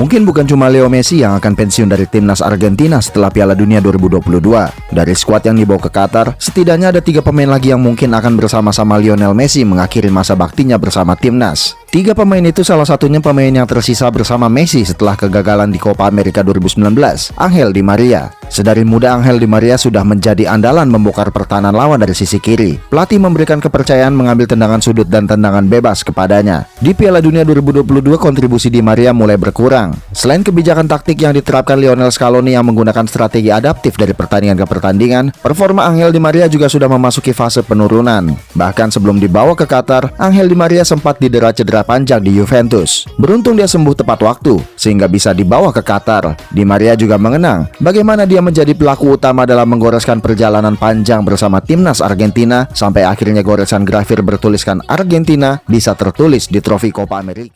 Mungkin bukan cuma Leo Messi yang akan pensiun dari timnas Argentina setelah Piala Dunia 2022. Dari skuad yang dibawa ke Qatar, setidaknya ada 3 pemain lagi yang mungkin akan bersama-sama Lionel Messi mengakhiri masa baktinya bersama timnas. 3 pemain itu salah satunya pemain yang tersisa bersama Messi setelah kegagalan di Copa America 2019, Angel Di Maria. Sedari muda Angel Di Maria sudah menjadi andalan membongkar pertahanan lawan dari sisi kiri. Pelatih memberikan kepercayaan mengambil tendangan sudut dan tendangan bebas kepadanya. Di Piala Dunia 2022 kontribusi Di Maria mulai berkurang. Selain kebijakan taktik yang diterapkan Lionel Scaloni yang menggunakan strategi adaptif dari pertandingan ke pertandingan, performa Angel Di Maria juga sudah memasuki fase penurunan. Bahkan sebelum dibawa ke Qatar, Angel Di Maria sempat didera cedera panjang di Juventus. Beruntung dia sembuh tepat waktu sehingga bisa dibawa ke Qatar. Di Maria juga mengenang bagaimana dia menjadi pelaku utama dalam menggoreskan perjalanan panjang bersama timnas Argentina sampai akhirnya goresan grafir bertuliskan Argentina bisa tertulis di trofi Copa America.